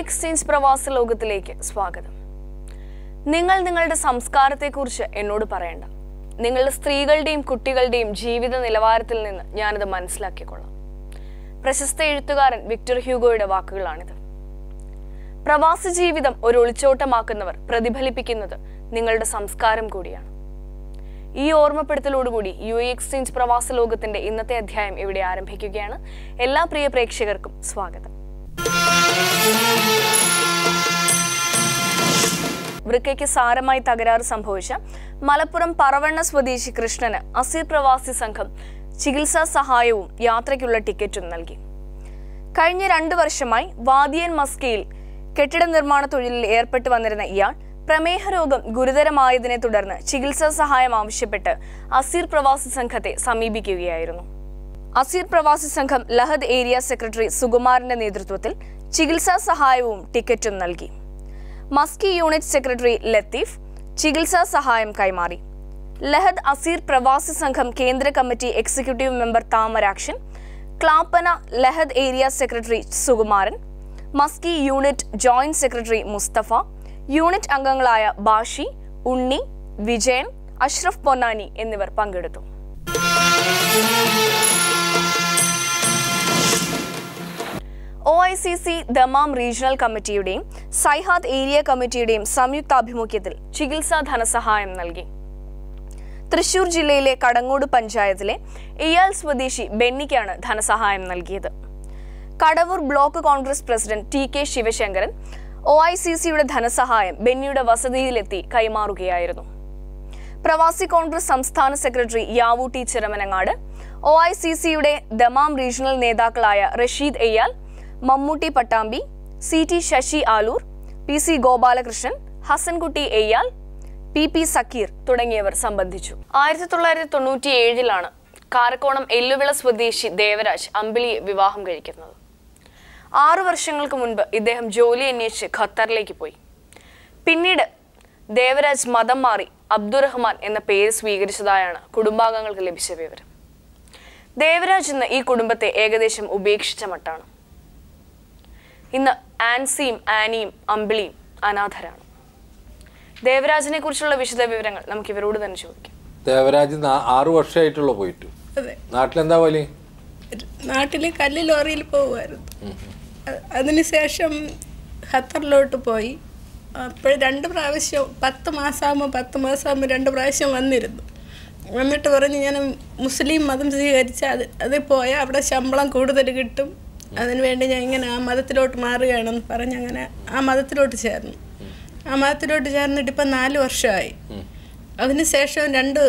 Exchange പ്രവാസ ലോകത്തിലേക്ക് സ്വാഗതം. നിങ്ങൾ നിങ്ങളുടെ സംസ്കാരത്തെക്കുറിച്ച് എന്നോട് പറയണ്ട. നിങ്ങളുടെ സ്ത്രീകളുടെയും കുട്ടികളുടെയും ജീവിത നിലവാരത്തിൽ നിന്ന് ഞാനത് മനസ്സിലാക്കിക്കൊള്ളാം. പ്രശസ്ത എഴുത്തുകാരൻ വിക്ടർ ഹ്യൂഗോയുടെ വാക്കുകളാണിത്. പ്രവാസ ജീവിതം ഒരു ഒളിച്ചോട്ടമാക്കുന്നവർ പ്രതിഫലിപ്പിക്കുന്നത് നിങ്ങളുടെ സംസ്കാരം കൂടിയാണ്. ഈ ഓർമ്മപ്പെടുത്തലോടുകൂടി എക്സ്ചേഞ്ച് പ്രവാസ ലോകത്തിന്റെ ഇന്നത്തെ അധ്യായം ഇവിടെ ആരംഭിക്കുകയാണ്. എല്ലാ പ്രിയ പ്രേക്ഷകർക്കും സ്വാഗതം. വൃക്കയ്ക്ക് സാരമായി തകരാറ് സംഭവിച്ച മലപ്പുറം പറവണ്ണ സ്വദേശി കൃഷ്ണന് അസീർ പ്രവാസി സംഘം ചികിത്സാ സഹായവും യാത്രയ്ക്കുള്ള ടിക്കറ്റും നൽകി. കഴിഞ്ഞ 2 വർഷമായി വാദിയൻ മസ്കയിൽ കെട്ടിട നിർമ്മാണ തൊഴിലിൽ ഏർപ്പെട്ടു വന്നിരുന്ന ഇയാൾ പ്രമേഹ രോഗം ഗുരുതരമായതിനെ തുടർന്ന് ചികിത്സാ സഹായം ആവശ്യപ്പെട്ട് അസീർ പ്രവാസി സംഘത്തെ സമീപിക്കുകയായിരുന്നു. അസീർ പ്രവാസി സംഘം ലഹദ് ഏരിയ സെക്രട്ടറി സുകുമാരന്റെ നേതൃത്വത്തിൽ ചികിത്സാ സഹായവും ടിക്കറ്റും നൽകി. മസ്കി യൂണിറ്റ് സെക്രട്ടറി ലത്തീഫ് ചികിത്സാ സഹായം കൈമാറി. ലഹദ് അസീർ പ്രവാസി സംഘം കേന്ദ്ര committee executive member Thamarakshan, Clappana Lahad area secretary Sukumaran, മസ്കി unit joint secretary Musthafa, unit അംഗങ്ങളായ ബാഷി, ഉണ്ണി, വിജയൻ, അഷ്റഫ് പൊന്നാനി എന്നിവർ പങ്കെടുത്തു. OICC ദമാം റീജിയണൽ കമ്മിറ്റിയുടെയും സൈഹാദ് ഏരിയ കമ്മിറ്റിയുടെയും സംയുക്താഭിമുഖ്യത്തിൽ ചികിത്സാ ധനസഹായം നൽകി. തൃശൂർ ജില്ലയിലെ കടങ്ങോട് പഞ്ചായത്തിലെ ഇയാൽ സ്വദേശി ബെന്നിക്കാണ് ധനസഹായം നൽകിയത്. Kadavoor block Congress president TK Sivasankaran OICCയുടെ ധനസഹായം ബെന്നിയുടെ വസതിയിലെത്തി കൈമാറുകയായിരുന്നു. പ്രവാസി കോൺഗ്രസ് സംസ്ഥാന സെക്രട്ടറി യാവൂട്ടി ചിറമനങ്ങാട്, OICCയുടെ ദമാം റീജിയണൽ നേതാക്കളായ Rasheed Eyyal, Mammootty Pattambi, CT Sasi Alur, PC Gopalakrishnan, Hasankutty Eyyal, PP Zakir തുടങ്ങിയവർ സംബന്ധിച്ചു. 1997 കാരക്കോണം എല്ലുവിള സ്വദേശി ദേവരാജ് അമ്പിളിയെ വിവാഹം കഴിക്കുന്നത്. 6 വർഷങ്ങൾക്ക് മുൻപ് ഇദ്ദേഹം ജോലി അന്വേഷിച്ച് ഖത്തറിലേക്ക് പോയി. പിന്നീട് ദേവരാജ് മതം മാറി അബ്ദുറഹ്മാൻ എന്ന പേര് സ്വീകരിച്ചതായാണ് കുടുംബാംഗങ്ങൾക്ക് ലഭിച്ച വിവരം. ദേവരാജ് ഇന്ന് ഈ കുടുംബത്തെ ഏകദേശം ഉപേക്ഷിച്ച മട്ടാണ്. ഇന്ന് ആൻസിയും ആനിയും അമ്പിളിയും അനാഥരാണ്. ദേവരാജിനെ കുറിച്ചുള്ള വിശദ വിവരങ്ങൾ നമുക്ക് ഇവരോട് തന്നെ ചോദിക്കാം. ദേവരാജ് 6 വർഷമായിട്ടുള്ള പോയിട്ട് നാട്ടിലെന്താ പോലെ? നാട്ടില് കല്ല് ലോറിയിൽ പോകുമായിരുന്നു. അതിനുശേഷം ഖത്തറിലോട്ട് പോയി. അപ്പോൾ 2 പ്രാവശ്യം 10 മാസമാകുമ്പോൾ 2 പ്രാവശ്യം വന്നിരുന്നു. വന്നിട്ട് പറഞ്ഞ് ഞാൻ മുസ്ലിം മതം സ്വീകരിച്ച് അതിൽ പോയാൽ അവിടെ ശമ്പളം കൂടുതൽ കിട്ടും, അതിനുവേണ്ടി ഞാൻ ഇങ്ങനെ ആ മതത്തിലോട്ട് മാറുകയാണെന്ന് പറഞ്ഞ് അങ്ങനെ ആ മതത്തിലോട്ട് ചേർന്നു. ആ മതത്തിലോട്ട് ചേർന്നിട്ട് ഇപ്പം 4 വർഷമായി. അതിനുശേഷം 2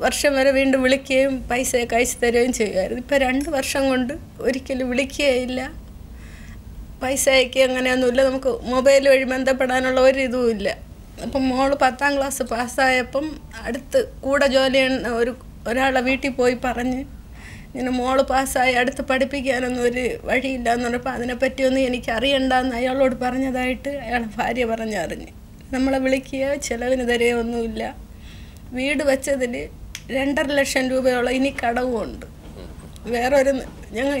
വർഷം വരെ വീണ്ടും വിളിക്കുകയും പൈസയൊക്കെ അയച്ചു തരികയും ചെയ്യുമായിരുന്നു. ഇപ്പം 2 വർഷം കൊണ്ട് ഒരിക്കലും വിളിക്കുകയില്ല, പൈസ അയക്കുക അങ്ങനെയൊന്നുമില്ല. നമുക്ക് മൊബൈൽ വഴി ബന്ധപ്പെടാനുള്ള ഒരു ഇതുമില്ല. അപ്പം മോള് 10ാം ക്ലാസ് പാസ്സായപ്പം അടുത്ത് കൂടെ ജോലി ചെയ്യുന്ന ഒരാളെ വീട്ടിൽ പോയി പറഞ്ഞ് ഇങ്ങനെ മോള് പാസ്സായി അടുത്ത് പഠിപ്പിക്കാനൊന്നും ഒരു വഴിയില്ല എന്ന് പറഞ്ഞപ്പോൾ അതിനെപ്പറ്റിയൊന്നും എനിക്ക് അറിയണ്ടെന്ന് അയാളോട് പറഞ്ഞതായിട്ട് അയാളെ ഭാര്യ പറഞ്ഞറിഞ്ഞ്. നമ്മളെ വിളിക്കുക, ചിലവിന് തരികയൊന്നുമില്ല. വീട് വെച്ചതിൽ 2.5 ലക്ഷം രൂപയോളം ഇനി കടവുമുണ്ട്.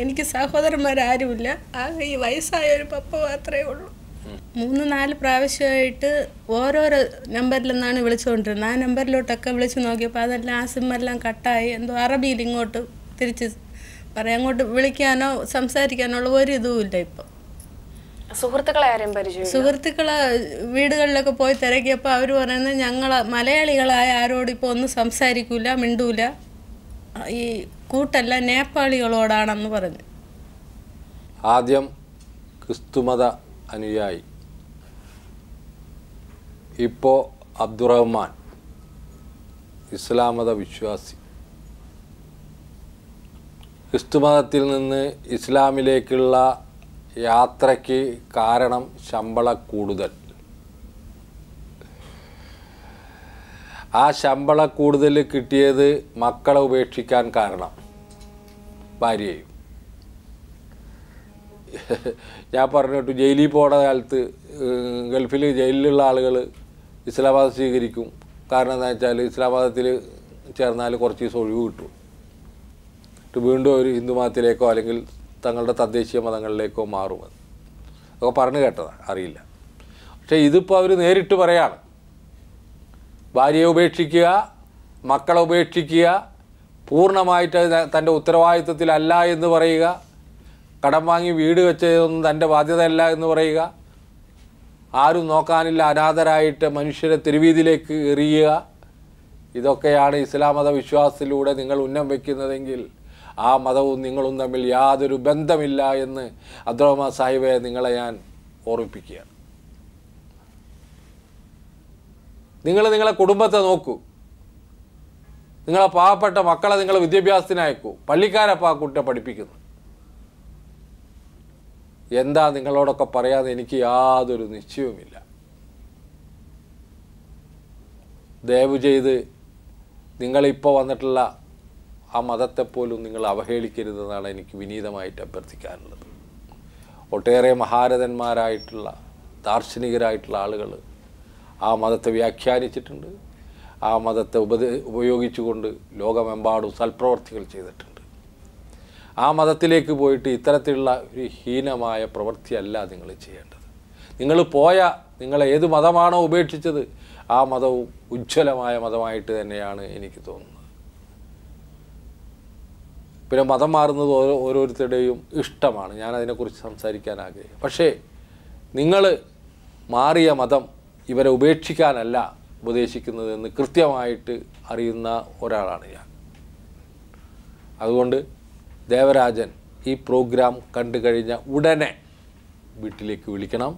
എനിക്ക് സഹോദരന്മാരാരുമില്ല. ആകെ ഈ വയസ്സായ ഒരു പപ്പ മാത്രമേ ഉള്ളൂ. 3-4 പ്രാവശ്യമായിട്ട് ഓരോരോ നമ്പറിൽ നിന്നാണ് വിളിച്ചുകൊണ്ടിരുന്നത്. ആ നമ്പറിലോട്ടൊക്കെ വിളിച്ചു നോക്കിയപ്പോൾ അതെല്ലാം ആ സിമ്മെല്ലാം കട്ടായി. എന്തോ അറബിയിൽ ഇങ്ങോട്ട് തിരിച്ച് പറയാം, അങ്ങോട്ട് വിളിക്കാനോ സംസാരിക്കാനോ ഉള്ള ഒരു ഇതുമില്ല. ഇപ്പം സുഹൃത്തുക്കളെ വീടുകളിലൊക്കെ പോയി തിരക്കിയപ്പോൾ അവർ പറയുന്നത് ഞങ്ങൾ മലയാളികളായ ആരോടും ഇപ്പോൾ ഒന്നും സംസാരിക്കൂല, മിണ്ടൂല, ഈ കൂട്ടല്ല നേപ്പാളികളോടാണെന്ന് പറഞ്ഞു. ആദ്യം ക്രിസ്തുമത അനുയായി, ഇപ്പോൾ അബ്ദുറഹ്മാൻ ഇസ്ലാം മത വിശ്വാസി. ക്രിസ്തുമതത്തിൽ നിന്ന് ഇസ്ലാമിലേക്കുള്ള യാത്രയ്ക്ക് കാരണം ശമ്പള കൂടുതൽ. ആ ശമ്പള കൂടുതൽ കിട്ടിയത് മക്കളെ ഉപേക്ഷിക്കാൻ കാരണം ഭാര്യയും. ഞാൻ പറഞ്ഞിട്ടു ജയിലിൽ പോകുന്ന കാലത്ത് ഗൾഫിൽ ജയിലിലുള്ള ആളുകൾ ഇസ്ലാം മതം സ്വീകരിക്കും. കാരണം എന്താ വെച്ചാൽ ഇസ്ലാം മതത്തിൽ ചേർന്നാൽ കുറച്ച് ദിവസം ഒഴിവ് കിട്ടും. വീണ്ടും ഒരു ഹിന്ദു മതത്തിലേക്കോ അല്ലെങ്കിൽ തങ്ങളുടെ തദ്ദേശീയ മതങ്ങളിലേക്കോ മാറുമെന്ന്. ഒക്കെ പറഞ്ഞു കേട്ടതാണ്, അറിയില്ല. പക്ഷേ ഇതിപ്പോൾ അവർ നേരിട്ട് പറയാണ്. ഭാര്യയെ ഉപേക്ഷിക്കുക, മക്കളെ ഉപേക്ഷിക്കുക, പൂർണ്ണമായിട്ട് തൻ്റെ ഉത്തരവാദിത്വത്തിലല്ല എന്ന് പറയുക, കടം വാങ്ങി വീട് വെച്ചതൊന്നും തൻ്റെ ബാധ്യതയല്ല എന്ന് പറയുക, ആരും നോക്കാനില്ല, അനാഥരായിട്ട് മനുഷ്യരെ തെരുവീതിയിലേക്ക് എറിയുക, ഇതൊക്കെയാണ് ഇസ്ലാം മത വിശ്വാസത്തിലൂടെ നിങ്ങൾ ഉന്നം വയ്ക്കുന്നതെങ്കിൽ ആ മതവും നിങ്ങളും തമ്മിൽ യാതൊരു ബന്ധമില്ല എന്ന് അബ്ദുറഹ്മാൻ സാഹിബെ നിങ്ങളെ ഞാൻ ഓർമ്മിപ്പിക്കുകയാണ്. നിങ്ങൾ നിങ്ങളെ കുടുംബത്തെ നോക്കൂ, നിങ്ങളെ പാവപ്പെട്ട മക്കളെ നിങ്ങൾ വിദ്യാഭ്യാസത്തിന് അയക്കൂ, പള്ളിക്കാരപ്പോൾ ആ കുട്ടിയെ പഠിപ്പിക്കുന്നു. എന്താ നിങ്ങളോടൊക്കെ പറയാതെ എനിക്ക് യാതൊരു നിശ്ചയവുമില്ല. ദയവ് ചെയ്ത് നിങ്ങളിപ്പോൾ വന്നിട്ടുള്ള ആ മതത്തെപ്പോലും നിങ്ങൾ അവഹേളിക്കരുതെന്നാണ് എനിക്ക് വിനീതമായിട്ട് അഭ്യർത്ഥിക്കാനുള്ളത്. ഒട്ടേറെ മഹാരഥന്മാരായിട്ടുള്ള ദാർശനികരായിട്ടുള്ള ആളുകൾ ആ മതത്തെ വ്യാഖ്യാനിച്ചിട്ടുണ്ട്, ആ മതത്തെ ഉപയോഗിച്ചുകൊണ്ട് ലോകമെമ്പാടും സൽപ്രവർത്തികൾ ചെയ്തിട്ടുണ്ട്. ആ മതത്തിലേക്ക് പോയിട്ട് ഇത്തരത്തിലുള്ള ഒരു ഹീനമായ പ്രവൃത്തിയല്ല നിങ്ങൾ ചെയ്യേണ്ടത്. നിങ്ങൾ ഏത് മതമാണോ ഉപേക്ഷിച്ചത് ആ മതവും ഉജ്ജ്വലമായ മതമായിട്ട് തന്നെയാണ് എനിക്ക് തോന്നുന്നത്. പിന്നെ മതം മാറുന്നത് ഓരോരുത്തരുടെയും ഇഷ്ടമാണ്, ഞാനതിനെക്കുറിച്ച് സംസാരിക്കാൻ ആഗ്രഹിക്കും. പക്ഷേ നിങ്ങൾ മാറിയ മതം ഇവരെ ഉപേക്ഷിക്കാനല്ല ഉപദേശിക്കുന്നതെന്ന് കൃത്യമായിട്ട് അറിയുന്ന ഒരാളാണ് ഞാൻ. അതുകൊണ്ട് ദേവരാജൻ ഈ പ്രോഗ്രാം കണ്ടു കഴിഞ്ഞ ഉടനെ വീട്ടിലേക്ക് വിളിക്കണം,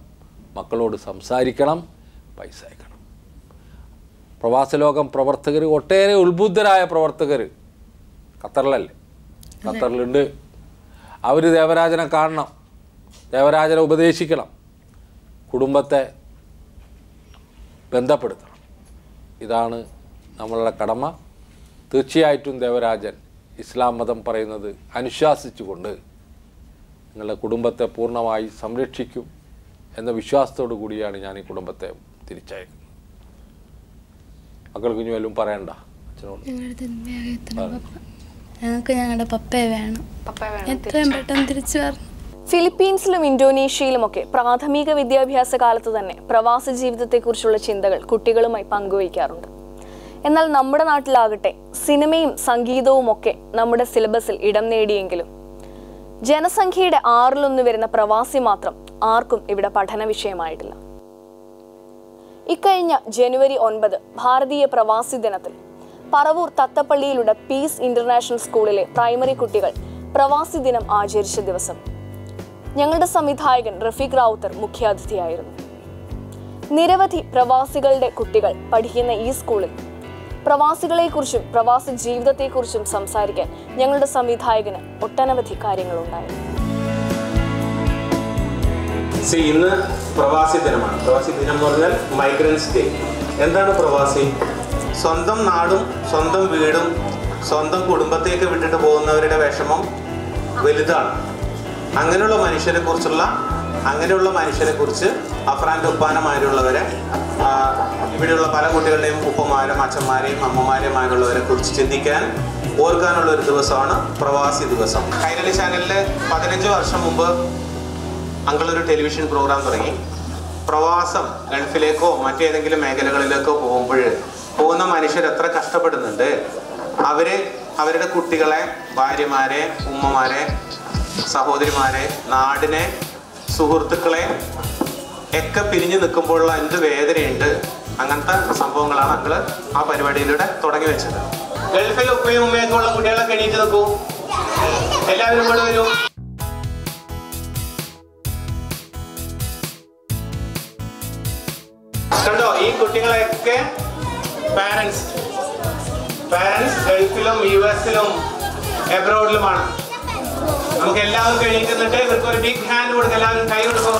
മക്കളോട് സംസാരിക്കണം, പൈസ അയക്കണം. പ്രവാസലോകം പ്രവർത്തകർ, ഒട്ടേറെ ഉത്ബുദ്ധരായ പ്രവർത്തകർ ഖത്തറിലുണ്ട്. അവർ ദേവരാജനെ കാണണം, ദേവരാജനെ ഉപദേശിക്കണം, കുടുംബത്തെ ബന്ധപ്പെടുത്തണം. ഇതാണ് നമ്മളുടെ കടമ. തീർച്ചയായിട്ടും ദേവരാജൻ ഇസ്ലാം മതം പറയുന്നത് അനുശാസിച്ചുകൊണ്ട് നിങ്ങളുടെ കുടുംബത്തെ പൂർണ്ണമായി സംരക്ഷിക്കും എന്ന വിശ്വാസത്തോടു കൂടിയാണ് ഞാൻ ഈ കുടുംബത്തെ തിരിച്ചയക്കുന്നത്. മക്കൾക്ക് ഇനി വല്ലതും പറയണ്ട അച്ഛനോട്? ഞങ്ങൾക്ക് ഞങ്ങളുടെ പപ്പയെ വേണം, എത്രയും പെട്ടെന്ന് തിരിച്ചു വരണം. ഫിലിപ്പീൻസിലും ഇന്തോനേഷ്യയിലുമൊക്കെ പ്രാഥമിക വിദ്യാഭ്യാസ കാലത്ത് തന്നെ പ്രവാസ ജീവിതത്തെക്കുറിച്ചുള്ള ചിന്തകൾ കുട്ടികളുമായി പങ്കുവയ്ക്കാറുണ്ട്. എന്നാൽ നമ്മുടെ നാട്ടിലാകട്ടെ സിനിമയും സംഗീതവും ഒക്കെ നമ്മുടെ സിലബസിൽ ഇടം നേടിയെങ്കിലും ജനസംഖ്യയുടെ 1/6 വരുന്ന പ്രവാസി മാത്രം ആർക്കും ഇവിടെ പഠന വിഷയമായിട്ടില്ല. ഇക്കഴിഞ്ഞ ജനുവരി 9 ഭാരതീയ പ്രവാസി ദിനത്തിൽ പറവൂർ തത്തപ്പള്ളിയിലുള്ള പീസ് ഇന്റർനാഷണൽ സ്കൂളിലെ പ്രൈമറി കുട്ടികൾ പ്രവാസി ദിനം ആചരിച്ച ദിവസം ഞങ്ങളുടെ സംവിധായകൻ റഫീഖ് റാവുത്തർ മുഖ്യാതിഥിയായിരുന്നു. നിരവധി പ്രവാസികളുടെ കുട്ടികൾ പഠിക്കുന്ന ഈ സ്കൂളിൽ പ്രവാസികളെക്കുറിച്ചും പ്രവാസ ജീവിതത്തെക്കുറിച്ചും സംസാരിക്കാൻ ഞങ്ങളുടെ സംവിധായകന് ഒട്ടനവധി കാര്യങ്ങളുണ്ടായിരുന്നു. ഇന്ന് പ്രവാസി ദിനമാണ്. പ്രവാസി ദിനം എന്ന് പറഞ്ഞാൽ മൈഗ്രൻസ് ഡേ. എന്താണ് പ്രവാസി? സ്വന്തം നാടും സ്വന്തം വീടും സ്വന്തം കുടുംബത്തേക്ക് വിട്ടിട്ട് പോകുന്നവരുടെ വിഷമം വലുതാണ്. അങ്ങനെയുള്ള മനുഷ്യരെ കുറിച്ച് അഫ്രാൻ്റെ ഉപ്പാനമാരുള്ളവരെ, ഇവിടെയുള്ള പല കുട്ടികളുടെയും ഉപ്പമാരും അച്ഛന്മാരെയും അമ്മമാരെയുമാരുള്ളവരെ കുറിച്ച് ചിന്തിക്കാൻ ഓർക്കാനുള്ള ഒരു ദിവസമാണ് പ്രവാസി ദിവസം. കൈരളി ചാനലിൽ 15 വർഷം മുമ്പ് അങ്കളൊരു ടെലിവിഷൻ പ്രോഗ്രാം തുടങ്ങി. പ്രവാസം, ഗൾഫിലേക്കോ മറ്റേതെങ്കിലും മേഖലകളിലേക്കോ പോകുന്ന മനുഷ്യർ എത്ര കഷ്ടപ്പെടുന്നുണ്ട്, അവരുടെ കുട്ടികളെ, ഭാര്യമാരെ, ഉമ്മമാരെ, സഹോദരിമാരെ, നാടിനെ, സുഹൃത്തുക്കളെ ഒക്കെ പിരിഞ്ഞു നിൽക്കുമ്പോഴുള്ള എന്ത് വേദനയുണ്ട്. അങ്ങനത്തെ സംഭവങ്ങളാണ് അങ്ങൾ ആ പരിപാടിയിലൂടെ തുടങ്ങി വെച്ചത്. ഗൾഫിൽ ഉപ്പയും ഉമ്മയൊക്കെ ഉള്ള കുട്ടികളൊക്കെ എണീറ്റ് നിൽക്കൂ, എല്ലാവരും കൂടെ വരൂ. കണ്ടോ, ഈ കുട്ടികളെയൊക്കെ പാരൻസ് ഗൾഫിലും US-ലും എബ്രോഡിലുമാണ്. നമുക്ക് എല്ലാവരും എണീറ്റ് ഇവർക്ക് ഒരു ബിഗ് ഹാൻഡ് കൊടുക്കും, എല്ലാവരും കൈ കൊടുക്കും.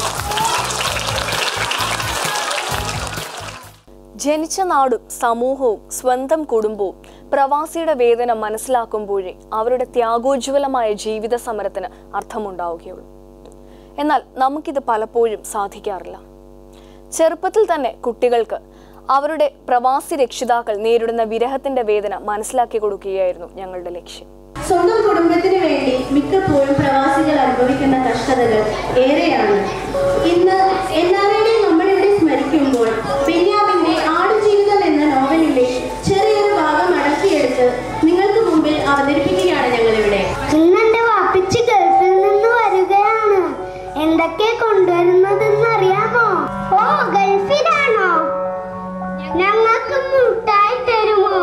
ജനിച്ച നാടും സമൂഹവും സ്വന്തം കുടുംബവും പ്രവാസിയുടെ വേദന മനസ്സിലാക്കുമ്പോഴേ അവരുടെ ത്യാഗോജ്വലമായ ജീവിത സമരത്തിന് അർത്ഥമുണ്ടാവുകയുള്ളൂ. എന്നാൽ നമുക്കിത് പലപ്പോഴും സാധിക്കാറില്ല. ചെറുപ്പത്തിൽ തന്നെ കുട്ടികൾക്ക് അവരുടെ പ്രവാസി രക്ഷിതാക്കൾ നേരിടുന്ന വിരഹത്തിന്റെ വേദന മനസ്സിലാക്കി കൊടുക്കുകയായിരുന്നു ഞങ്ങളുടെ ലക്ഷ്യം. സ്വന്തം കുടുംബത്തിന് വേണ്ടി മിക്കപ്പോഴും പ്രവാസികൾ അനുഭവിക്കുന്ന കഷ്ടതകൾ ഏറെയാണ്. ഇന്ന് എല്ലാവരുടെയും നമ്മളിവിടെ സ്മരിക്കുമ്പോൾ ബെന്യാമിന്റെ ആടുജീവിതം എന്ന നോവലിന്റെ ചെറിയൊരു ഭാഗം അടക്കിയെടുത്ത് നിങ്ങൾക്ക് മുമ്പിൽ അവതരിപ്പിക്കുകയാണ് ഞങ്ങളിവിടെ. ഇന്നെന്റെ വാപ്പിച്ച് ഗൾഫിൽ നിന്ന് വരികയാണ്. എന്തൊക്കെ കൊണ്ടുവരുന്നതെന്ന് അറിയാമോ? ഓ, ഗൾഫിലാണോ? ഞങ്ങൾക്ക് മുട്ടായി തരുമോ?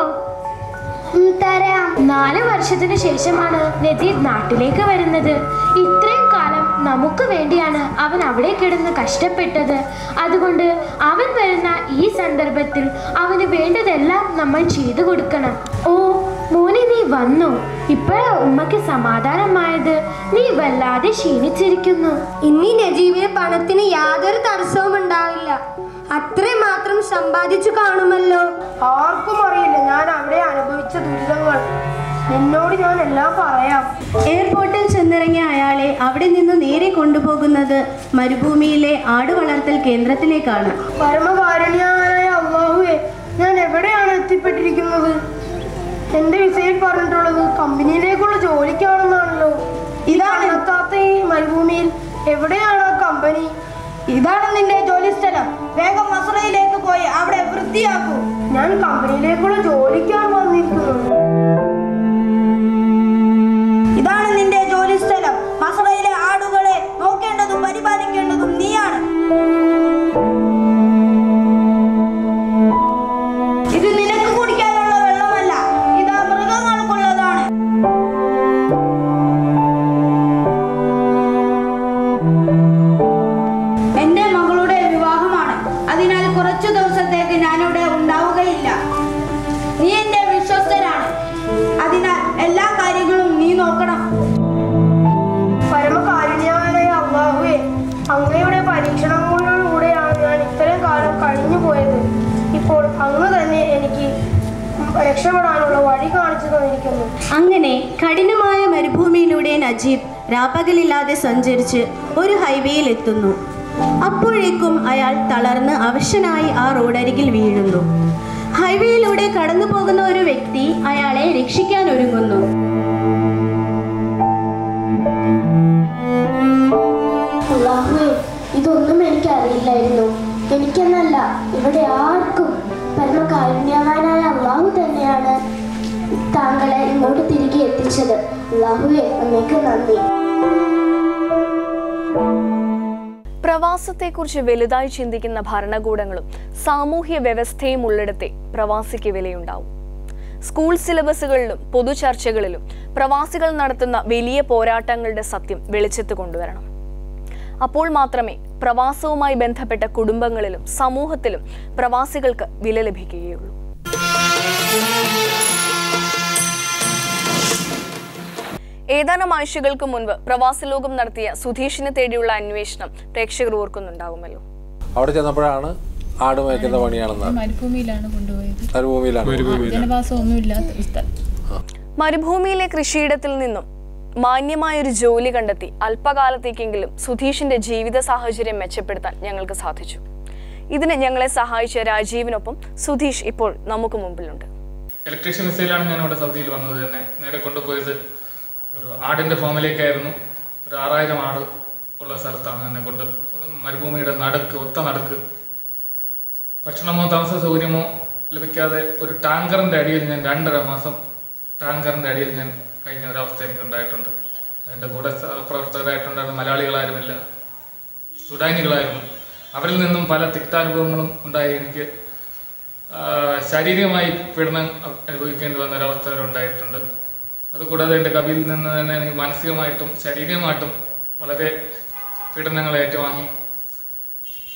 തരാം. 4 വർഷത്തിന് ശേഷമാണ് നദീർ നാട്ടിലേക്ക് വരുന്നത്. ഇത്രയും കാലം നമുക്ക് വേണ്ടിയാണ് അവൻ അവിടെ കിടന്ന് കഷ്ടപ്പെട്ടത്. അതുകൊണ്ട് അവൻ വരുന്ന ഈ സന്ദർഭത്തിൽ അവന് വേണ്ടതെല്ലാം നമ്മൾ ചെയ്തു കൊടുക്കണം. ഓ മോനെ, നീ വന്നു. ഇപ്പോഴാ ഉമ്മയ്ക്ക് സമാധാനമായത്. നീ വല്ലാതെ ക്ഷീണിച്ചിരിക്കുന്നു. ഇനി നജീബിന് പണത്തിന് യാതൊരു തടസ്സവും ഉണ്ടാവില്ല. അത്രയും മാത്രം സമ്പാദിച്ചു കാണുമല്ലോ. ആർക്കും അറിയില്ല ഞാൻ അവിടെ അനുഭവിച്ച ദുരിതങ്ങൾ. നിന്നോട് ഞാൻ എല്ലാം പറയാം. എയർപോർട്ടിൽ ചെന്നിറങ്ങിയ അയാളെ അവിടെ നിന്ന് നേരെ കൊണ്ടുപോകുന്നത് മരുഭൂമിയിലെ ആടുവളർത്തൽ കേന്ദ്രത്തിലേക്കാണ്. പരമകാരുണ്യവാനായ അല്ലാഹുവേ, ഞാൻ എവിടെയാണ് എത്തിപ്പെട്ടിരിക്കുന്നത്? എന്റെ വിസയിൽ പറഞ്ഞിട്ടുള്ളത് കമ്പനിയിലേക്കുള്ള ജോലിക്കാണെന്നാണല്ലോ. ഇതാണ് എത്താത്ത ഈ മരുഭൂമിയിൽ എവിടെയാണ് ആ കമ്പനി? ഇതാണ് നിന്റെ ജോലി സ്ഥലം. വേഗം മസ്രയിലേക്ക് പോയി അവിടെ വൃത്തിയാക്കൂ. ഞാൻ കമ്പനിയിലേക്കുള്ള ജോലിക്കാണ് വന്നിരിക്കുന്നത്. ഇതാണ് നിന്റെ ജോലി സ്ഥലം. മസ്രയിലെ ആടുകളെ നോക്കേണ്ടതും പരിപാലിക്കേണ്ടതും നീയാണ്. ഇത് നിനക്ക് കുടിക്കാനുള്ള വെള്ളമല്ല, ഇതാ മൃഗങ്ങൾക്കുള്ളതാണ്. എന്റെ മകളുടെ വിവാഹമാണ്. അതിനാൽ കുറച്ചു ദിവസത്തേക്ക് ഞാനിവിടെ ഉണ്ടാവുകയില്ല. നീ എന്റെ വിശ്വസ്തനാണ്. അതിനാൽ എല്ലാ കാര്യങ്ങളും നീ നോക്കണം. പരമകാരുണ്യവാനായ അല്ലാഹുവേ, അങ്ങയുടെ പരീക്ഷണങ്ങളിലൂടെയാണ് ഞാൻ ഇത്രയും കാലം കഴിഞ്ഞു പോയത്. ഇപ്പോൾ അങ്ങ് തന്നെ എനിക്ക് രക്ഷപ്പെടാനുള്ള വഴി കാണിച്ചു തന്നിരിക്കുന്നു. അങ്ങനെ കഠിനമായ മരുഭൂമിയിലൂടെ നജീബ് രാപ്പകലില്ലാതെ സഞ്ചരിച്ച് ഒരു ഹൈവേയിൽ എത്തുന്നു. അപ്പോഴേക്കും അയാൾ തളർന്ന് അവശനായി ആ റോഡരികിൽ വീഴുന്നു. ഹൈവേയിലൂടെ കടന്നു പോകുന്ന ഒരു വ്യക്തി അയാളെ രക്ഷിക്കാൻ ഒരുങ്ങുന്നു. അല്ലാഹുവേ, ഇതൊന്നും എനിക്കറിയില്ലായിരുന്നു. എനിക്കെന്നല്ല, ഇവിടെ ആർക്കും പരമകാരുണ്യവാനായ അല്ലാഹു തന്നെയാണ് താങ്കളെ ഇങ്ങോട്ട് തിരികെ എത്തിച്ചത്. അല്ലാഹുവേ, അങ്ങേക്ക് നന്ദി. പ്രവാസത്തെക്കുറിച്ച് വലുതായി ചിന്തിക്കുന്ന ഭരണകൂടങ്ങളും സാമൂഹ്യ വ്യവസ്ഥയും ഉള്ളിടത്തെ പ്രവാസിക്ക് വിലയുണ്ടാവും. സ്കൂൾ സിലബസുകളിലും പൊതുചർച്ചകളിലും പ്രവാസികൾ നടത്തുന്ന വലിയ പോരാട്ടങ്ങളുടെ സത്യം വെളിച്ചത്ത് കൊണ്ടുവരണം. അപ്പോൾ മാത്രമേ പ്രവാസവുമായി ബന്ധപ്പെട്ട കുടുംബങ്ങളിലും സമൂഹത്തിലും പ്രവാസികൾക്ക് വില ലഭിക്കുകയുള്ളൂ. ഏതാനും ആഴ്ചകൾക്ക് മുൻപ് പ്രവാസി ലോകം നടത്തിയ സുധീഷിനെ തേടിയുള്ള അന്വേഷണം പ്രേക്ഷകർ ഓർക്കുന്നുണ്ടാകുമല്ലോ. അവിടെ ചെന്നപ്പോഴാണ് ആട് മേയ്ക്കുന്ന പണിയാണെന്ന്. മരുഭൂമിയിലാണ് കൊണ്ടുപോയത്. മരുഭൂമിയിലാണ്. ജനവാസമൊന്നുമില്ലാത്ത സ്ഥലം. മരുഭൂമിയിലെ കൃഷിയിടത്തിൽ നിന്നും മാന്യമായൊരു ജോലി കണ്ടെത്തി അല്പകാലത്തേക്കെങ്കിലും സുധീഷിന്റെ ജീവിത സാഹചര്യം മെച്ചപ്പെടുത്താൻ ഞങ്ങൾക്ക് സാധിച്ചു. ഇതിന് ഞങ്ങളെ സഹായിച്ച രാജീവിനൊപ്പം സുധീഷ് ഇപ്പോൾ നമുക്ക് മുമ്പിലുണ്ട്. ഇലക്ട്രീഷ്യൻ വിസയിലാണ് ഞാൻ ഇവിടെ സൗദിയിൽ വന്നത് തന്നെ. നേരെ കൊണ്ടുപോയത് ഒരു ആടിൻ്റെ ഫാമിലേക്കായിരുന്നു. ഒരു 6000 ആട് ഉള്ള സ്ഥലത്താണ് എന്നെ കൊണ്ട്. മരുഭൂമിയുടെ നടുക്ക്, ഒത്ത നടുക്ക്. ഭക്ഷണമോ താമസ സൗകര്യമോ ലഭിക്കാതെ ഒരു ടാങ്കറിൻ്റെ അടിയിൽ ഞാൻ 2.5 മാസം ടാങ്കറിൻ്റെ അടിയിൽ ഞാൻ കഴിഞ്ഞ ഒരവസ്ഥ എനിക്കുണ്ടായിട്ടുണ്ട്. എൻ്റെ കൂടെ പ്രവർത്തകരായിട്ടുണ്ടായിരുന്ന മലയാളികളായിരുന്നില്ല, സുഡാനികളായിരുന്നു. അവരിൽ നിന്നും പല തിക്താനുഭവങ്ങളും ഉണ്ടായി. എനിക്ക് ശാരീരികമായി പീഡനം അനുഭവിക്കേണ്ടി വന്ന ഒരവസ്ഥ വരെ ഉണ്ടായിട്ടുണ്ട്. അതുകൂടാതെ എൻ്റെ കവിയിൽ നിന്ന് തന്നെ എനിക്ക് മാനസികമായിട്ടും ശാരീരികമായിട്ടും വളരെ പീഡനങ്ങൾ ഏറ്റുവാങ്ങി.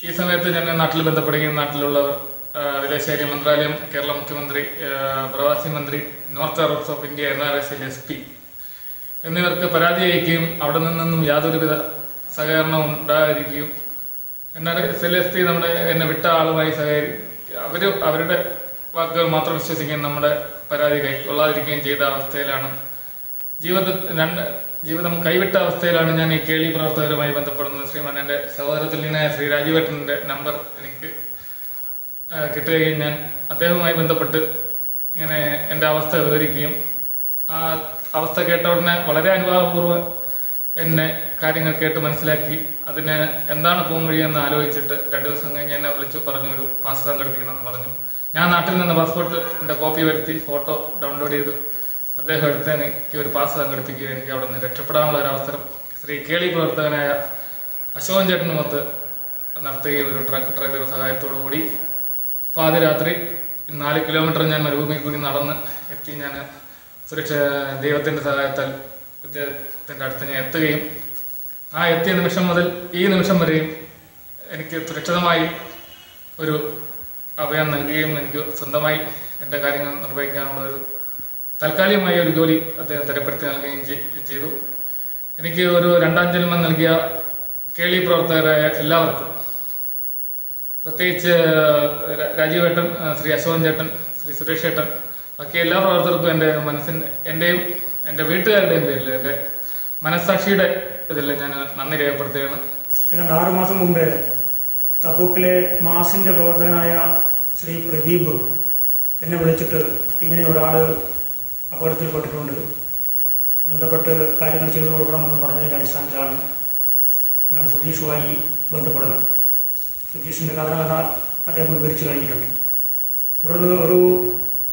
ഈ സമയത്ത് ഞാൻ നാട്ടിൽ ബന്ധപ്പെടുകയും നാട്ടിലുള്ളവർ, വിദേശകാര്യ മന്ത്രാലയം, കേരള മുഖ്യമന്ത്രി, പ്രവാസി മന്ത്രി, north Arabs of India NRSL SP എന്നിവർക്ക് പരാതി അയക്കുകയും അവിടെ നിന്നൊന്നും യാതൊരുവിധ സഹകരണവും ഉണ്ടായിരിക്കുകയും NRSL SP എന്നെ വിട്ട ആളുമായി അവരുടെ വാക്കുകൾ മാത്രം വിശ്വസിക്കുകയും നമ്മുടെ പരാതി കൈക്കൊള്ളാതിരിക്കുകയും ചെയ്ത അവസ്ഥയിലാണ് ജീവിതം കൈവിട്ട അവസ്ഥയിലാണ് ഞാൻ ഈ കേളി പ്രവർത്തകരുമായി ബന്ധപ്പെടുന്നത്. ശ്രീമാൻ എൻ്റെ സഹോദരത്തുല്യനായ ശ്രീ രാജീവേട്ടൻ്റെ നമ്പർ എനിക്ക് കിട്ടുകയും ഞാൻ അദ്ദേഹവുമായി ബന്ധപ്പെട്ട് ഇങ്ങനെ എൻ്റെ അവസ്ഥ വിവരിക്കുകയും ആ അവസ്ഥ കേട്ട ഉടനെ വളരെ അനുഭാവപൂർവ്വം എന്നെ കാര്യങ്ങൾ കേട്ട് മനസ്സിലാക്കി അതിന് എന്താണ് പോകാൻ വഴിയെന്ന് ആലോചിച്ചിട്ട് 2 ദിവസം കഴിഞ്ഞ് എന്നെ വിളിച്ചു പറഞ്ഞു ഒരു പാസ് സംഘടിപ്പിക്കണമെന്ന് പറഞ്ഞു. ഞാൻ നാട്ടിൽ നിന്ന് പാസ്പോർട്ടിൻ്റെ കോപ്പി വരുത്തി ഫോട്ടോ ഡൗൺലോഡ് ചെയ്ത് അദ്ദേഹം എടുത്ത് എനിക്ക് ഒരു പാസ് സംഘടിപ്പിക്കുകയും എനിക്ക് അവിടെ നിന്ന് രക്ഷപ്പെടാനുള്ള ഒരു അവസരം ശ്രീ കേളി പ്രവർത്തകനായ അശോകൻ ചേട്ടനുമൊത്ത് നടത്തുകയും ഒരു ട്രക്ക് ഡ്രൈവറുടെ സഹായത്തോടു കൂടി പാതിരാത്രി 4 കിലോമീറ്റർ ഞാൻ മരുഭൂമിയിൽ കൂടി നടന്ന് എത്തി. ഞാൻ ദൈവത്തിൻ്റെ സഹായത്താൽ ഇദ്ദേഹത്തിൻ്റെ അടുത്ത് ഞാൻ എത്തുകയും ആ എത്തിയ നിമിഷം മുതൽ ഈ നിമിഷം വരെയും എനിക്ക് സുരക്ഷിതമായി ഒരു അഭയം നൽകുകയും എനിക്ക് സ്വന്തമായി എൻ്റെ കാര്യങ്ങൾ നിർവഹിക്കാനുള്ള ഒരു താൽക്കാലികമായ ഒരു ജോലി അദ്ദേഹം തരപ്പെടുത്തി നൽകുകയും ചെയ്തു. എനിക്ക് ഒരു 2ാം ജന്മം നൽകിയ കേളി പ്രവർത്തകരായ എല്ലാവർക്കും, പ്രത്യേകിച്ച് രാജീവേട്ടൻ, ശ്രീ അശോകൻ ചേട്ടൻ, ശ്രീ സുരേഷ് ചേട്ടൻ, ബാക്കി എല്ലാ പ്രവർത്തകർക്കും എൻ്റെ എൻ്റെയും എൻ്റെ വീട്ടുകാരുടെയും പേരിൽ എൻ്റെ മനസ്സാക്ഷിയുടെ ഇതിൽ ഞാൻ നന്ദി രേഖപ്പെടുത്തുകയാണ്. ഏതാണ്ട് 6 മാസം മുമ്പേ തബൂക്കിലെ മാസിൻ്റെ പ്രവർത്തകനായ ശ്രീ പ്രദീപ് എന്നെ വിളിച്ചിട്ട് ഇങ്ങനെ ഒരാൾ അപകടത്തിൽപ്പെട്ടിട്ടുണ്ട്, ബന്ധപ്പെട്ട് കാര്യങ്ങൾ ചെയ്തു കൊടുക്കണമെന്ന് പറഞ്ഞതിൻ്റെ അടിസ്ഥാനത്തിലാണ് ഞാൻ സുധീഷുമായി ബന്ധപ്പെടുന്നത്. സുധീഷിൻ്റെ കഥ അദ്ദേഹം വിവരിച്ചു കഴിഞ്ഞിട്ടുണ്ട്. തുടർന്ന് ഒരു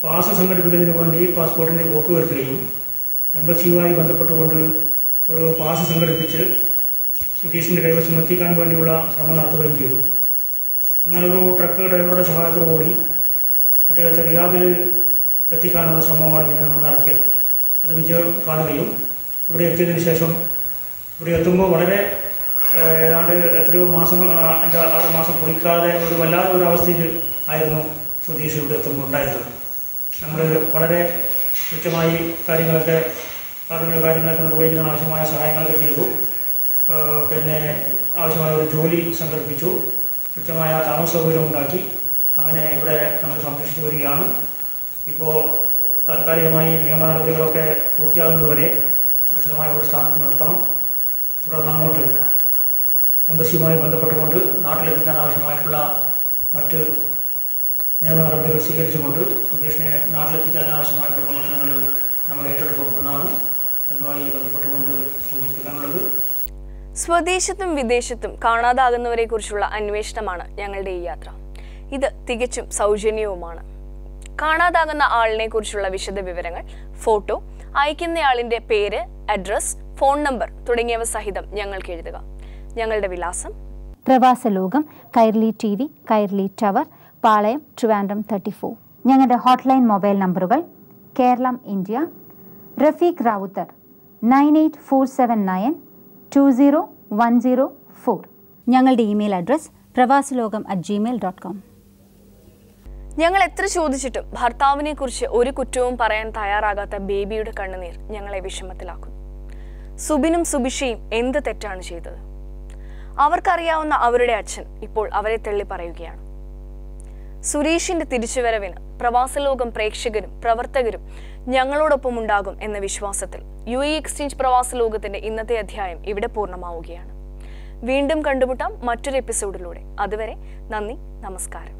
പാസ് സംഘടിപ്പിക്കുന്നതിന് വേണ്ടി പാസ്പോർട്ടിൻ്റെ കോപ്പി വരുത്തുകയും എംബസിയുമായി ബന്ധപ്പെട്ടുകൊണ്ട് ഒരു പാസ് സംഘടിപ്പിച്ച് സുധീഷിൻ്റെ കൈവശം എത്തിക്കാൻ വേണ്ടിയുള്ള ശ്രമം നടത്തുകയും ചെയ്തു. എന്നാൽ ഒരു ട്രക്ക് ഡ്രൈവറുടെ സഹായത്തോടുകൂടി അദ്ദേഹത്തെ റിയാദിൽ എത്തിക്കാനുള്ള ശ്രമമാണ് പിന്നെ നമ്മൾ നടത്തിയത്. അത് വിജയം കാണുകയും ഇവിടെ എത്തിയതിന് ശേഷം ഇവിടെ എത്തുമ്പോൾ വളരെ ഏതാണ്ട് എത്രയോ മാസം 5-6 മാസം കുളിക്കാതെ ഒരു വല്ലാതെ ഒരു അവസ്ഥയിൽ ആയിരുന്നു സുധീഷ് ഇവിടെ എത്തുമ്പോൾ ഉണ്ടായിരുന്നത്. നമ്മൾ വളരെ കൃത്യമായി പ്രാഥമിക കാര്യങ്ങളൊക്കെ നിർവഹിക്കുന്ന ആവശ്യമായ സഹായങ്ങളൊക്കെ ചെയ്തു. പിന്നെ ആവശ്യമായ ഒരു ജോലി സംഘടിപ്പിച്ചു, കൃത്യമായ താമസ സൗകര്യം ഉണ്ടാക്കി. അങ്ങനെ ഇവിടെ നമ്മൾ സംരക്ഷിച്ചു വരികയാണ്. ഇപ്പോൾ താൽക്കാലികമായി നിയമ നടപടികളൊക്കെ പൂർത്തിയാകുന്നതുവരെ സുരക്ഷിതമായ ഒരു സ്ഥാനത്ത് നിർത്തണം. തുടർന്ന് അങ്ങോട്ട് എംബസിയുമായി ബന്ധപ്പെട്ടുകൊണ്ട് നാട്ടിലെത്തിക്കാൻ ആവശ്യമായിട്ടുള്ള മറ്റ് നിയമ നടപടികൾ സ്വീകരിച്ചുകൊണ്ട് സുധീഷിനെ നാട്ടിലെത്തിക്കാൻ ആവശ്യമായിട്ടുള്ള പ്രവർത്തനങ്ങൾ നമ്മൾ ഏറ്റെടുക്കും എന്നാണ് അതുമായി ബന്ധപ്പെട്ടുകൊണ്ട് സൂചിപ്പിക്കാനുള്ളത്. സ്വദേശത്തും വിദേശത്തും കാണാതാകുന്നവരെ കുറിച്ചുള്ള അന്വേഷണമാണ് ഞങ്ങളുടെ ഈ യാത്ര. ഇത് തികച്ചും സൗജന്യവുമാണ്. കാണാതാകുന്ന ആളിനെ കുറിച്ചുള്ള വിശദ വിവരങ്ങൾ, ഫോട്ടോ, അയക്കുന്നയാളിന്റെ പേര്, അഡ്രസ്, ഫോൺ നമ്പർ തുടങ്ങിയവ സഹിതം ഞങ്ങൾക്ക് എഴുതുക. ഞങ്ങളുടെ വിലാസം: പ്രവാസലോകം, കൈർലി TV, കൈർലി ടവർ, പാളയം, ട്രിവാൻഡ്രം 34. ഞങ്ങളുടെ ഹോട്ട്ലൈൻ മൊബൈൽ നമ്പറുകൾ: കേരളം ഇന്ത്യ, റഫീഖ് റാവുത്തർ 9847920104. ഞങ്ങളുടെ ഇമെയിൽ അഡ്രസ് pravasaloகம்@gmail.com. ഞങ്ങൾ എത്ര ചോദിച്ചിട്ടും ഭർത്താവിനെ കുറിച്ച് ഒരു കുറ്റവും പറയാൻ തയ്യാറാകാത്ത ബേബിയുടെ കണ്ണുനീർ ഞങ്ങളെ വിഷമത്തിലാക്കും. സുബിനും സുബിഷയും എന്ത് തെറ്റാണ് ചെയ്തത്? അവർക്കറിയാവുന്ന അവരുടെ അച്ഛൻ ഇപ്പോൾ അവരെ തള്ളി പറയുകയാണ്. സുരേഷിന്റെ തിരിച്ചുവരവിന് പ്രവാസലോകം പ്രേക്ഷകരും പ്രവർത്തകരും ഞങ്ങളോടൊപ്പം ഉണ്ടാകും എന്ന വിശ്വാസത്തിൽ UAE എക്സ്ചേഞ്ച് പ്രവാസലോകത്തിന്റെ ഇന്നത്തെ അധ്യായം ഇവിടെ പൂർണ്ണമാവുകയാണ്. വീണ്ടും കണ്ടുമുട്ടാം മറ്റൊരു എപ്പിസോഡിലൂടെ. അതുവരെ നന്ദി, നമസ്കാരം.